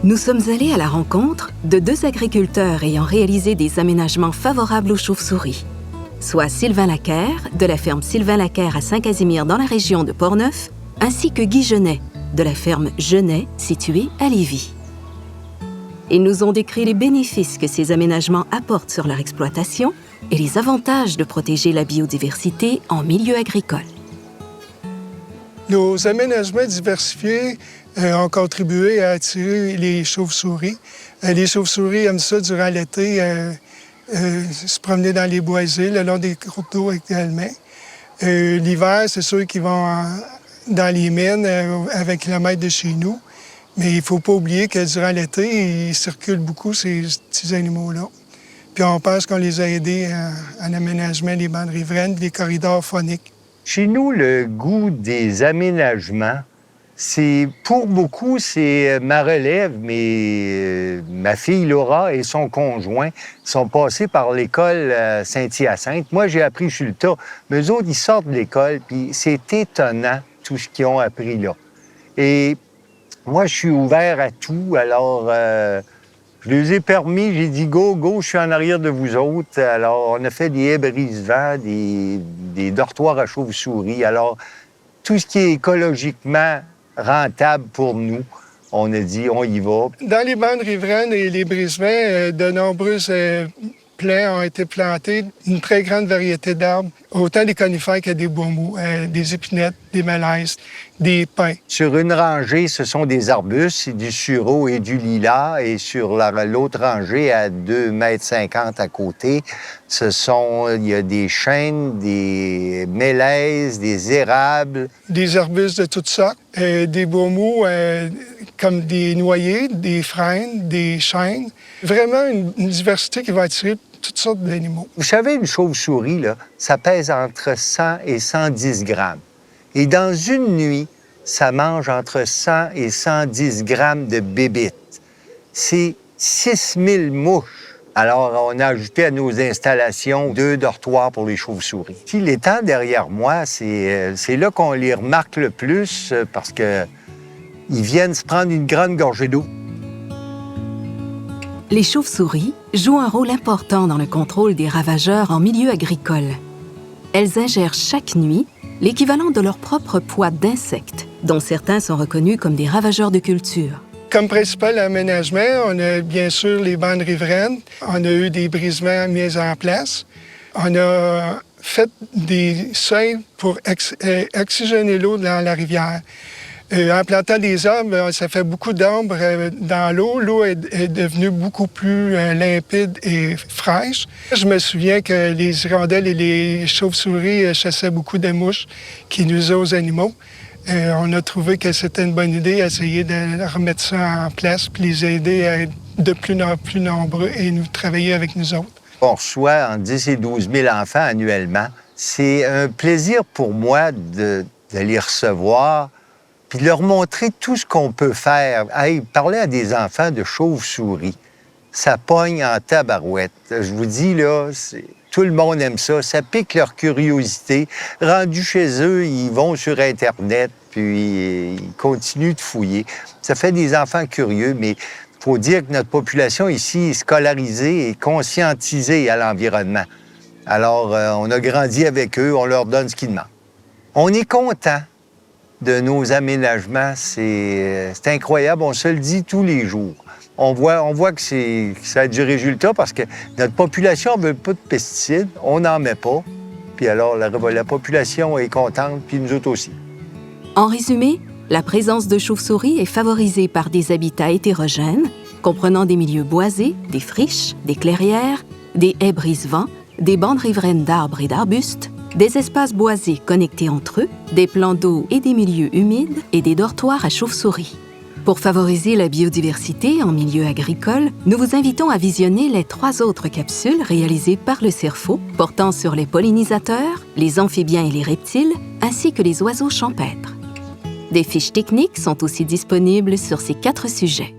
Nous sommes allés à la rencontre de deux agriculteurs ayant réalisé des aménagements favorables aux chauves-souris, soit Sylvain Laquaire, de la ferme Sylvain Laquaire à Saint-Casimir dans la région de Portneuf, ainsi que Guy Genet, de la ferme Genet, située à Lévis. Ils nous ont décrit les bénéfices que ces aménagements apportent sur leur exploitation et les avantages de protéger la biodiversité en milieu agricole. Nos aménagements diversifiés ont contribué à attirer les chauves-souris. Les chauves-souris aiment ça durant l'été, se promener dans les boisés, le long des cours d'eau également. L'hiver, c'est ceux qui vont dans les mines à 20 km de chez nous. Mais il ne faut pas oublier que durant l'été, ils circulent beaucoup, ces petits animaux-là. Puis on pense qu'on les a aidés en aménagement des bandes riveraines, des corridors phoniques. Chez nous, le goût des aménagements, pour beaucoup, c'est ma relève, mais ma fille Laura et son conjoint sont passés par l'école Saint-Hyacinthe. Moi, j'ai appris sur le tas, mais eux autres, ils sortent de l'école, puis c'est étonnant tout ce qu'ils ont appris là. Et moi, je suis ouvert à tout, alors je les ai permis, j'ai dit « Go, je suis en arrière de vous autres ». Alors, on a fait des haies brise-vent, des dortoirs à chauves-souris. Alors, tout ce qui est écologiquement rentable pour nous, on a dit, on y va. Dans les bandes riveraines et les brise-vents, de nombreuses plaies ont été plantées, une très grande variété d'arbres, autant des conifères que des bois mous, des épinettes, des malaises, des pins. Sur une rangée, ce sont des arbustes, du sureau et du lilas, et sur l'autre rangée, à 2,50 m à côté, il y a des chênes, des mélèzes, des érables. Des arbustes de toutes sortes, des bois mous comme des noyers, des frênes, des chênes. Vraiment une diversité qui va attirer toutes sortes d'animaux. Vous savez, une chauve-souris, là, ça pèse entre 100 et 110 grammes. Et dans une nuit, ça mange entre 100 et 110 grammes de bébites. C'est 6000 mouches. Alors, on a ajouté à nos installations 2 dortoirs pour les chauves-souris. Puis, l'étang derrière moi, c'est là qu'on les remarque le plus parce qu'ils viennent se prendre une grande gorgée d'eau. Les chauves-souris jouent un rôle important dans le contrôle des ravageurs en milieu agricole. Elles ingèrent chaque nuit l'équivalent de leur propre poids d'insectes, dont certains sont reconnus comme des ravageurs de culture. Comme principal aménagement, on a bien sûr les bandes riveraines. On a eu des brisements mis en place. On a fait des seuils pour oxygéner l'eau dans la rivière. En plantant des arbres, ça fait beaucoup d'ombre dans l'eau. L'eau est devenue beaucoup plus limpide et fraîche. Je me souviens que les hirondelles et les chauves-souris chassaient beaucoup de mouches qui nuisaient aux animaux. On a trouvé que c'était une bonne idée d'essayer de remettre ça en place puis les aider à être de plus en plus nombreux et nous travailler avec nous autres. On reçoit entre 10 et 12 000 enfants annuellement. C'est un plaisir pour moi de les recevoir puis de leur montrer tout ce qu'on peut faire. Hey, parler à des enfants de chauves-souris, ça pogne en tabarouette. Je vous dis, là, tout le monde aime ça. Ça pique leur curiosité. Rendus chez eux, ils vont sur Internet, puis ils continuent de fouiller. Ça fait des enfants curieux, mais il faut dire que notre population ici est scolarisée et conscientisée à l'environnement. Alors, on a grandi avec eux, on leur donne ce qu'ils demandent. On est content de nos aménagements. C'est incroyable, on se le dit tous les jours. On voit que ça a du résultat parce que notre population ne veut pas de pesticides, on n'en met pas. Puis alors, la population est contente, puis nous autres aussi. En résumé, la présence de chauves-souris est favorisée par des habitats hétérogènes, comprenant des milieux boisés, des friches, des clairières, des haies brise-vent, des bandes riveraines d'arbres et d'arbustes, des espaces boisés connectés entre eux, des plans d'eau et des milieux humides et des dortoirs à chauves-souris. Pour favoriser la biodiversité en milieu agricole, nous vous invitons à visionner les 3 autres capsules réalisées par le CERFO portant sur les pollinisateurs, les amphibiens et les reptiles, ainsi que les oiseaux champêtres. Des fiches techniques sont aussi disponibles sur ces 4 sujets.